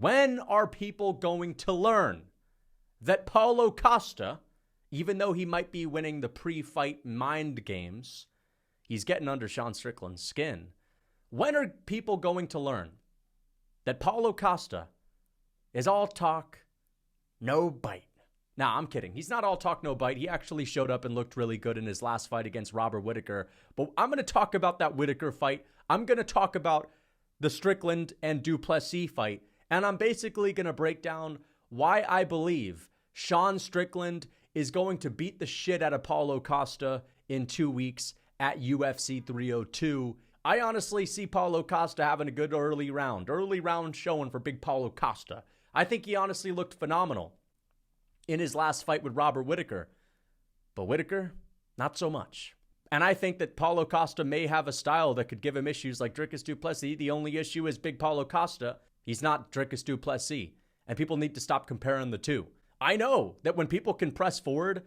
When are people going to learn that Paulo Costa, even though he might be winning the pre-fight mind games, he's getting under Sean Strickland's skin? When are people going to learn that Paulo Costa is all talk, no bite? Nah, I'm kidding. He's not all talk, no bite. He actually showed up and looked really good in his last fight against Robert Whittaker. But I'm going to talk about that Whittaker fight. I'm going to talk about the Strickland and du Plessis fight. And I'm basically going to break down why I believe Sean Strickland is going to beat the shit out of Paulo Costa in 2 weeks at UFC 302. I honestly see Paulo Costa having a good early round showing for big Paulo Costa. I think he honestly looked phenomenal in his last fight with Robert Whittaker. But Whittaker, not so much. And I think that Paulo Costa may have a style that could give him issues like Dricus du Plessis. The only issue is big Paulo Costa. He's not Dricus du Plessis. And people need to stop comparing the two. I know that when people can press forward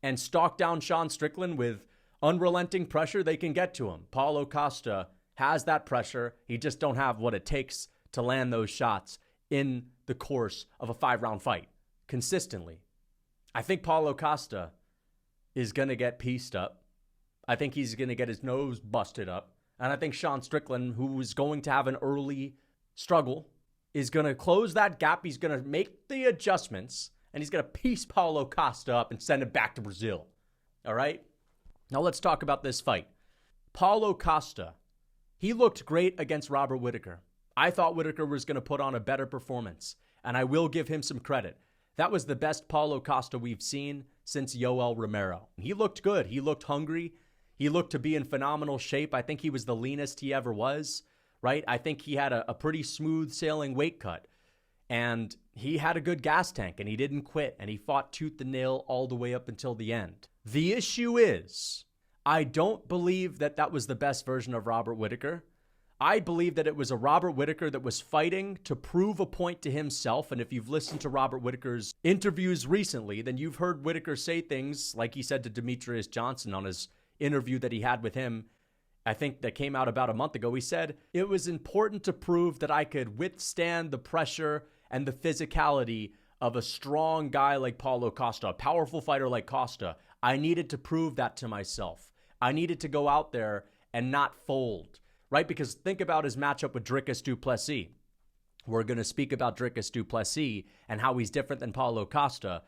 and stalk down Sean Strickland with unrelenting pressure, they can get to him. Paulo Costa has that pressure. He just don't have what it takes to land those shots in the course of a 5-round fight consistently. I think Paulo Costa is going to get pieced up. I think he's going to get his nose busted up. And I think Sean Strickland, who is going to have an early struggle, is going to close that gap. He's going to make the adjustments, and he's going to piece Paulo Costa up and send him back to Brazil. All right? Now let's talk about this fight. Paulo Costa, he looked great against Robert Whittaker. I thought Whittaker was going to put on a better performance, and I will give him some credit. That was the best Paulo Costa we've seen since Yoel Romero. He looked good. He looked hungry. He looked to be in phenomenal shape. I think he was the leanest he ever was, right? I think he had a pretty smooth sailing weight cut. And he had a good gas tank, and he didn't quit, and he fought tooth and nail all the way up until the end. The issue is, I don't believe that that was the best version of Robert Whittaker. I believe that it was a Robert Whittaker that was fighting to prove a point to himself. And if you've listened to Robert Whittaker's interviews recently, then you've heard Whittaker say things like he said to Demetrius Johnson on his interview that he had with him, I think that came out about a month ago. He said, it was important to prove that I could withstand the pressure and the physicality of a strong guy like Paulo Costa, a powerful fighter like Costa. I needed to prove that to myself. I needed to go out there and not fold. Right? Because think about his matchup with Dricus du Plessis. We're going to speak about Dricus du Plessis and how he's different than Paulo Costa.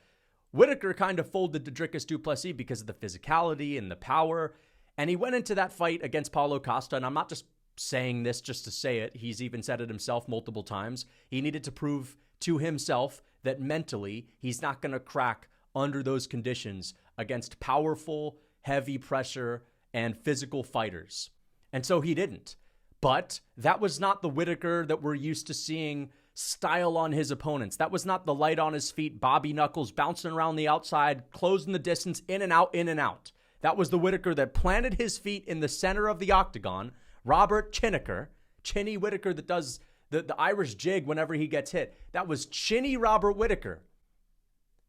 Whittaker kind of folded to Dricus du Plessis because of the physicality and the power. And he went into that fight against Paulo Costa. And I'm not just saying this just to say it. He's even said it himself multiple times. He needed to prove to himself that mentally he's not going to crack under those conditions against powerful, heavy pressure and physical fighters. And so he didn't. But that was not the Whittaker that we're used to seeing style on his opponents. That was not the light on his feet, Bobby Knuckles bouncing around the outside, closing the distance, in and out, in and out. That was the Whittaker that planted his feet in the center of the octagon. Robert Chinny Whittaker that does the Irish jig whenever he gets hit. That was Chinny Robert Whittaker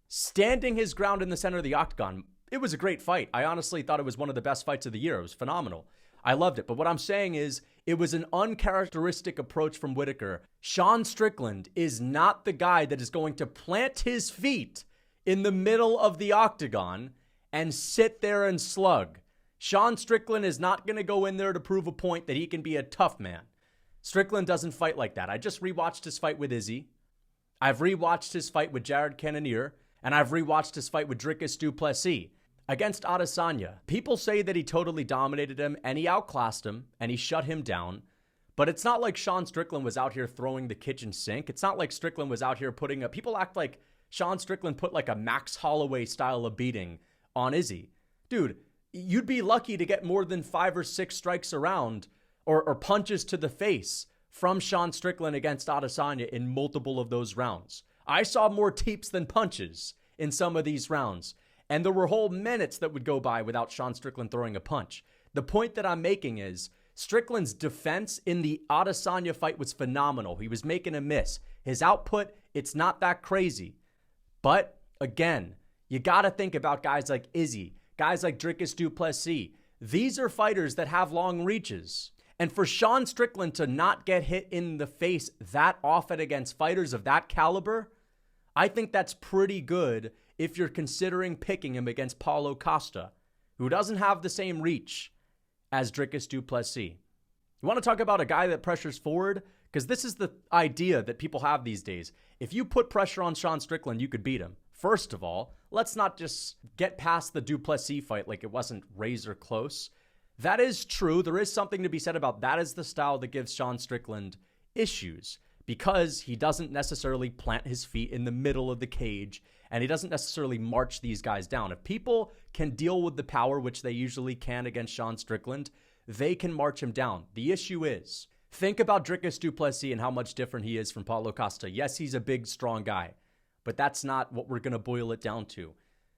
standing his ground in the center of the octagon. It was a great fight. I honestly thought it was one of the best fights of the year. It was phenomenal. I loved it. But what I'm saying is it was an uncharacteristic approach from Whittaker. Sean Strickland is not the guy that is going to plant his feet in the middle of the octagon and sit there and slug. Sean Strickland is not going to go in there to prove a point that he can be a tough man. Strickland doesn't fight like that. I just rewatched his fight with Izzy. I've rewatched his fight with Jared Cannonier. And I've rewatched his fight with Dricus du Plessis. Against Adesanya, people say that he totally dominated him and he outclassed him and he shut him down. But it's not like Sean Strickland was out here throwing the kitchen sink. It's not like Strickland was out here putting people act like Sean Strickland put like a Max Holloway style of beating on Izzy. Dude, you'd be lucky to get more than 5 or 6 strikes around or punches to the face from Sean Strickland against Adesanya in multiple of those rounds. I saw more teeps than punches in some of these rounds. And there were whole minutes that would go by without Sean Strickland throwing a punch. The point that I'm making is Strickland's defense in the Adesanya fight was phenomenal. He was making a miss. His output, it's not that crazy. But again, you got to think about guys like Izzy, guys like Dricus du Plessis. These are fighters that have long reaches. And for Sean Strickland to not get hit in the face that often against fighters of that caliber, I think that's pretty good if you're considering picking him against Paulo Costa, who doesn't have the same reach as Dricus du Plessis. You want to talk about a guy that pressures forward? Because this is the idea that people have these days. If you put pressure on Sean Strickland, you could beat him. First of all, let's not just get past the du Plessis fight like it wasn't razor close. That is true. There is something to be said about that is the style that gives Sean Strickland issues because he doesn't necessarily plant his feet in the middle of the cage and he doesn't necessarily march these guys down. If people can deal with the power, which they usually can against Sean Strickland, they can march him down. The issue is, think about Dricus du Plessis and how much different he is from Paulo Costa. Yes, he's a big, strong guy, but that's not what we're going to boil it down to.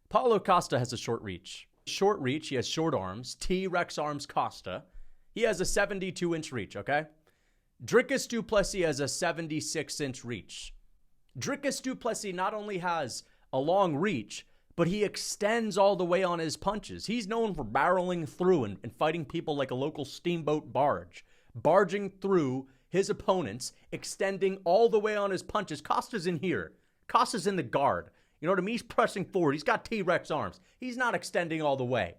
Paulo Costa has a short reach. Short reach, he has short arms. T-Rex arms Costa. He has a 72-inch reach, okay? Dricus du Plessis has a 76-inch reach. Dricus du Plessis not only has a long reach, but he extends all the way on his punches. He's known for barreling through and fighting people like a local steamboat barge, barging through his opponents, extending all the way on his punches. Costa's in here. Costa's in the guard. You know what I mean? He's pressing forward. He's got T-Rex arms. He's not extending all the way,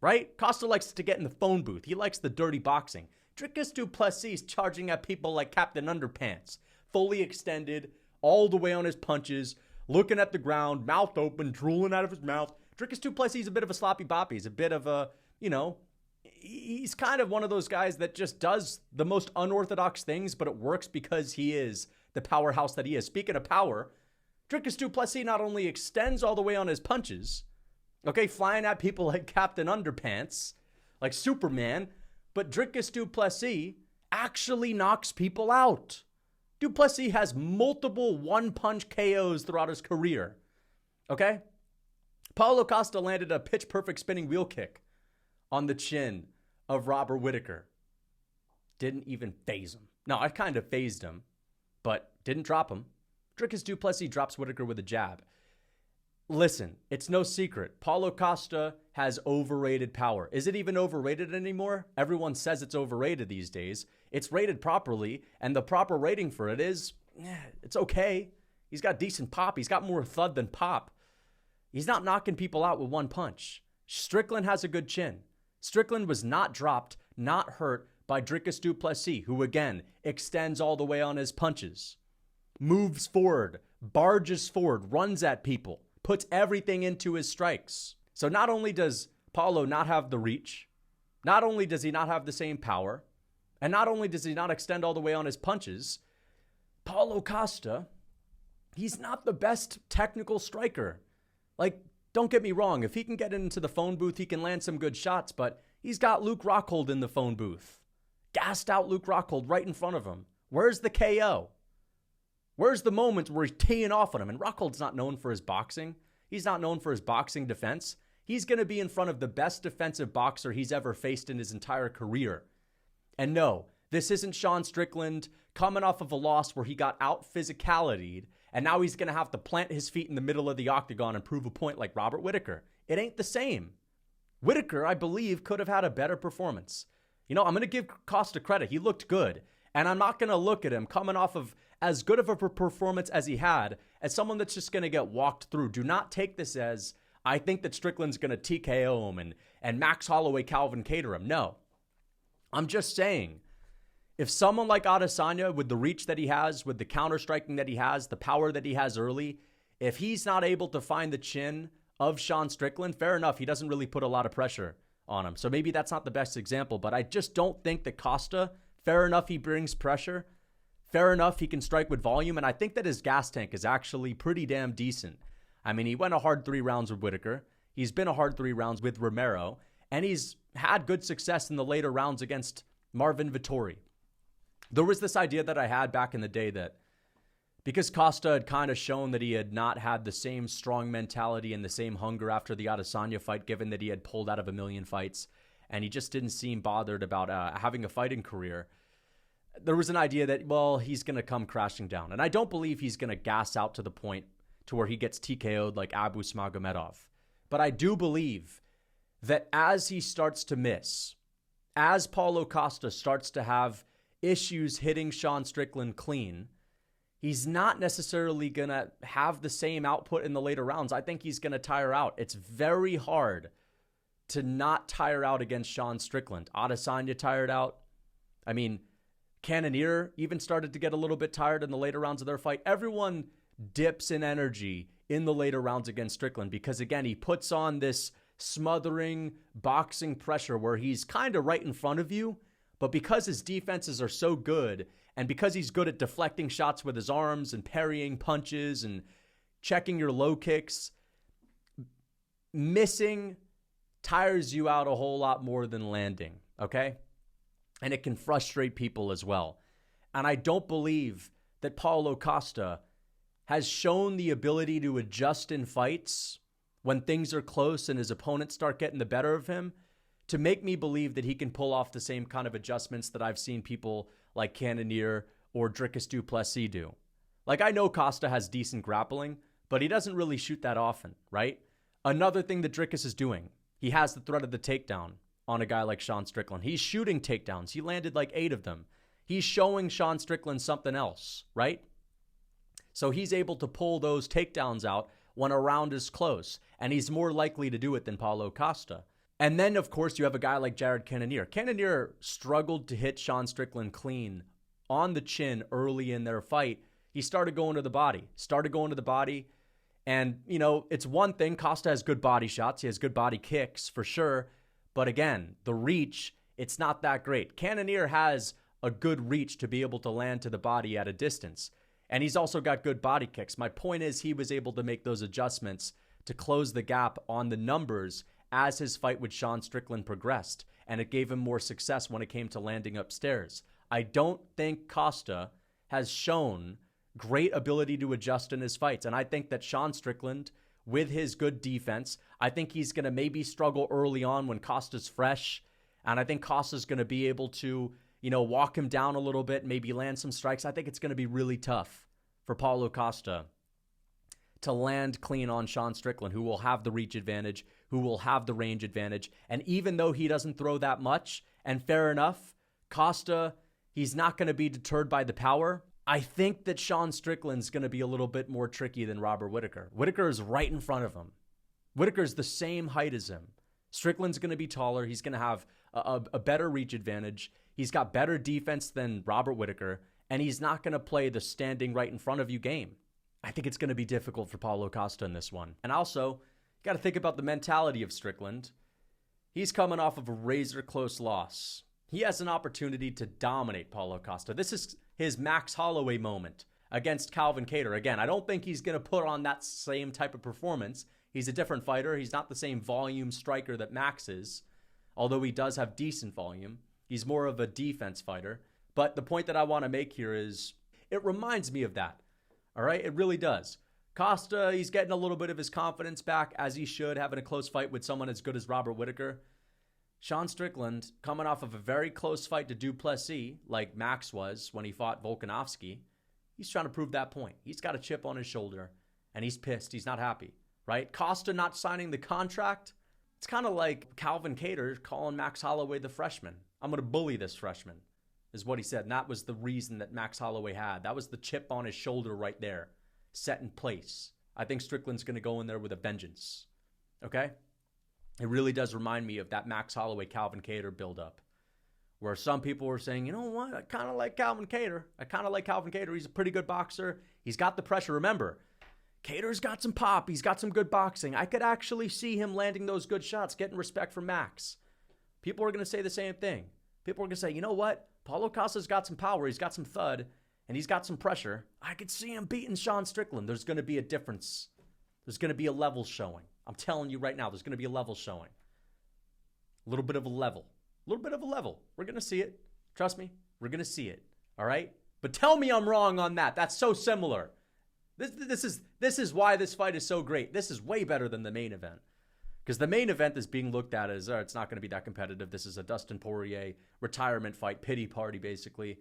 right? Costa likes to get in the phone booth. He likes the dirty boxing. Dricus du Plessis is charging at people like Captain Underpants, fully extended, all the way on his punches, looking at the ground, mouth open, drooling out of his mouth. Dricus du Plessis is a bit of a sloppy boppy. He's a bit of a, he's kind of one of those guys that just does the most unorthodox things, but it works because he is the powerhouse that he is. Speaking of power, Dricus du Plessis not only extends all the way on his punches, okay, flying at people like Captain Underpants, like Superman, but Dricus du Plessis actually knocks people out. Du Plessis has multiple one-punch KOs throughout his career, okay? Paulo Costa landed a pitch-perfect spinning wheel kick on the chin of Robert Whittaker. Didn't even phase him. No, I kind of phased him, but didn't drop him. Dricus du Plessis drops Whittaker with a jab. Listen, it's no secret. Paulo Costa has overrated power. Is it even overrated anymore? Everyone says it's overrated these days. It's rated properly, and the proper rating for it is, it's okay. He's got decent pop. He's got more thud than pop. He's not knocking people out with one punch. Strickland has a good chin. Strickland was not dropped, not hurt by Dricus du Plessis, who again extends all the way on his punches. Moves forward, barges forward, runs at people, puts everything into his strikes. So not only does Paulo not have the reach, not only does he not have the same power, and not only does he not extend all the way on his punches, Paulo Costa, he's not the best technical striker. Like, don't get me wrong, if he can get into the phone booth, he can land some good shots, but he's got Luke Rockhold in the phone booth. Gassed out Luke Rockhold right in front of him. Where's the KO? Where's the moment where he's teeing off on him? And Rockhold's not known for his boxing. He's not known for his boxing defense. He's going to be in front of the best defensive boxer he's ever faced in his entire career. And no, this isn't Sean Strickland coming off of a loss where he got out physicality'd, and now he's going to have to plant his feet in the middle of the octagon and prove a point like Robert Whittaker. It ain't the same. Whittaker, I believe, could have had a better performance. I'm going to give Costa credit. He looked good. And I'm not going to look at him coming off of as good of a performance as he had as someone that's just going to get walked through. Do not take this as, I think that Strickland's going to TKO him and Max Holloway, Calvin Cater him. No. I'm just saying, if someone like Adesanya, with the reach that he has, with the counter-striking that he has, the power that he has early, if he's not able to find the chin of Sean Strickland, fair enough, he doesn't really put a lot of pressure on him. So maybe that's not the best example, but I just don't think that Costa, fair enough, he brings pressure. Fair enough, he can strike with volume, and I think that his gas tank is actually pretty damn decent. I mean, he went a hard 3 rounds with Whittaker. He's been a hard 3 rounds with Romero, and he's had good success in the later rounds against Marvin Vettori. There was this idea that I had back in the day that because Costa had kind of shown that he had not had the same strong mentality and the same hunger after the Adesanya fight, given that he had pulled out of a million fights, and he just didn't seem bothered about having a fighting career, there was an idea that, well, he's going to come crashing down. And I don't believe he's going to gas out to the point to where he gets TKO'd like Abu Smagomedov. But I do believe that as he starts to miss, as Paulo Costa starts to have issues hitting Sean Strickland clean, he's not necessarily going to have the same output in the later rounds. I think he's going to tire out. It's very hard to not tire out against Sean Strickland. Adesanya tired out. I mean, Cannonier even started to get a little bit tired in the later rounds of their fight. Everyone dips in energy in the later rounds against Strickland because, again, he puts on this smothering boxing pressure where he's kind of right in front of you, but because his defenses are so good and because he's good at deflecting shots with his arms and parrying punches and checking your low kicks, missing tires you out a whole lot more than landing, okay? And it can frustrate people as well. And I don't believe that Paulo Costa has shown the ability to adjust in fights when things are close and his opponents start getting the better of him to make me believe that he can pull off the same kind of adjustments that I've seen people like Cannonier or Dricus du Plessis do. Like, I know Costa has decent grappling, but he doesn't really shoot that often, right? Another thing that Dricus is doing, he has the threat of the takedown on a guy like Sean Strickland. He's shooting takedowns. He landed like 8 of them. He's showing Sean Strickland something else, right? So he's able to pull those takedowns out when a round is close, and he's more likely to do it than Paulo Costa. And then, of course, you have a guy like Jared Cannonier. Cannonier struggled to hit Sean Strickland clean on the chin early in their fight. He started going to the body. And, you know, it's one thing. Costa has good body shots. He has good body kicks for sure. But again, the reach, it's not that great. Cannonier has a good reach to be able to land to the body at a distance. And he's also got good body kicks. My point is he was able to make those adjustments to close the gap on the numbers as his fight with Sean Strickland progressed. And it gave him more success when it came to landing upstairs. I don't think Costa has shown great ability to adjust in his fights. And I think that Sean Strickland, with his good defense, I think he's going to maybe struggle early on when Costa's fresh. And I think Costa's going to be able to, you know, walk him down a little bit, maybe land some strikes. I think it's going to be really tough for Paulo Costa to land clean on Sean Strickland, who will have the reach advantage, who will have the range advantage. And even though he doesn't throw that much, and fair enough, Costa, he's not going to be deterred by the power. I think that Sean Strickland's going to be a little bit more tricky than Robert Whittaker. Whittaker is right in front of him. Whittaker's the same height as him. Strickland's going to be taller. He's going to have a better reach advantage. He's got better defense than Robert Whittaker, and he's not going to play the standing right in front of you game. I think it's going to be difficult for Paulo Costa in this one. And also, you got to think about the mentality of Strickland. He's coming off of a razor-close loss. He has an opportunity to dominate Paulo Costa. This is his Max Holloway moment against Calvin Kattar. Again, I don't think he's going to put on that same type of performance. He's a different fighter. He's not the same volume striker that Max is, although he does have decent volume. He's more of a defense fighter. But the point that I want to make here is it reminds me of that. All right? It really does. Costa, he's getting a little bit of his confidence back, as he should, having a close fight with someone as good as Robert Whittaker. Sean Strickland, coming off of a very close fight to du Plessis, like Max was when he fought Volkanovski, he's trying to prove that point. He's got a chip on his shoulder, and he's pissed. He's not happy, right? Costa not signing the contract, it's kind of like Calvin Kattar calling Max Holloway the freshman. I'm going to bully this freshman, is what he said. And that was the reason that Max Holloway had. That was the chip on his shoulder right there, set in place. I think Strickland's going to go in there with a vengeance, okay? It really does remind me of that Max Holloway, Calvin Kattar buildup, where some people were saying, you know what, I kind of like Calvin Kattar. He's a pretty good boxer. He's got the pressure. Remember, Kattar's got some pop. He's got some good boxing. I could actually see him landing those good shots, getting respect from Max. People are going to say the same thing. People are going to say, you know what, Paulo Costa's got some power. He's got some thud, and he's got some pressure. I could see him beating Sean Strickland. There's going to be a difference. There's going to be a level showing. I'm telling you right now, there's going to be a level showing. A little bit of a level. We're going to see it. Trust me, we're going to see it. All right? But tell me I'm wrong on that. That's so similar. This is why this fight is so great. This is way better than the main event. Because the main event is being looked at as, it's not going to be that competitive. This is a Dustin Poirier retirement fight, pity party, basically.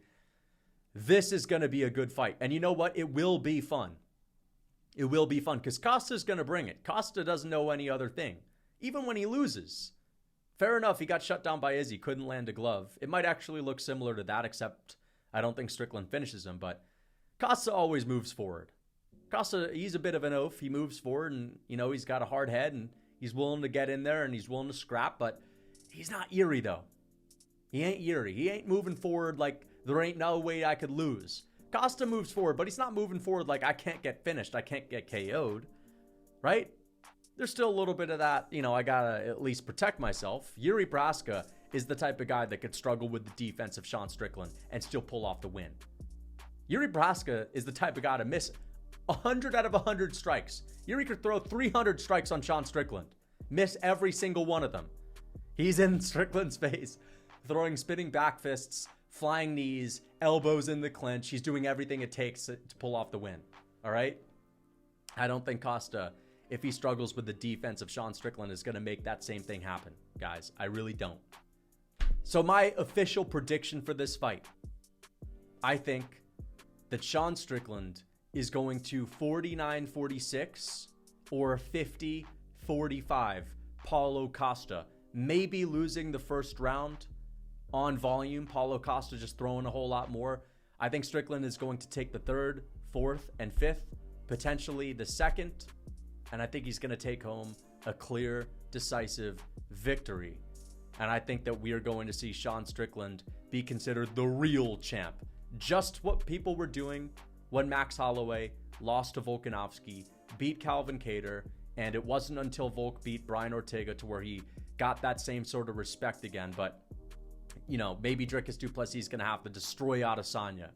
This is going to be a good fight. And you know what? It will be fun. It will be fun because Costa's going to bring it. Costa doesn't know any other thing. Even when he loses, Fair enough, he got shut down by Izzy, couldn't land a glove. It might actually look similar to that, except I don't think Strickland finishes him, but Costa always moves forward. Costa, he's a bit of an oaf. He moves forward and, he's got a hard head and he's willing to get in there and he's willing to scrap, but he's not Yuri, though. He ain't Yuri. He ain't moving forward like there ain't no way I could lose. Costa moves forward, but he's not moving forward like I can't get finished. I can't get KO'd, right? There's still a little bit of that, I gotta at least protect myself. Yuri Prochazka is the type of guy that could struggle with the defense of Sean Strickland and still pull off the win. Yuri Prochazka is the type of guy to miss 100 out of 100 strikes. Yuri could throw 300 strikes on Sean Strickland. Miss every single one of them. He's in Strickland's face, throwing spinning back fists, flying knees, elbows in the clinch. He's doing everything it takes to pull off the win. All right? I don't think Costa, if he struggles with the defense of Sean Strickland, is going to make that same thing happen, guys. I really don't. So my official prediction for this fight, I think that Sean Strickland is going to 49-46 or 50-45 Paulo Costa, maybe losing the first round on volume. Paulo Costa just throwing a whole lot more. I think Strickland is going to take the third, fourth, and fifth, potentially the second, and I think he's going to take home a clear, decisive victory. And I think that we are going to see Sean Strickland be considered the real champ. Just what people were doing when Max Holloway lost to Volkanovski, beat Calvin Kattar, and it wasn't until Volk beat Brian Ortega to where he got that same sort of respect again. But, maybe Dricus du Plessis is going to have to destroy Adesanya.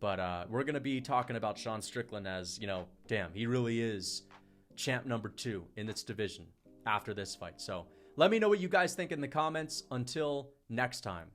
But we're going to be talking about Sean Strickland as, damn, he really is champ number 2 in this division after this fight. So let me know what you guys think in the comments. Until next time.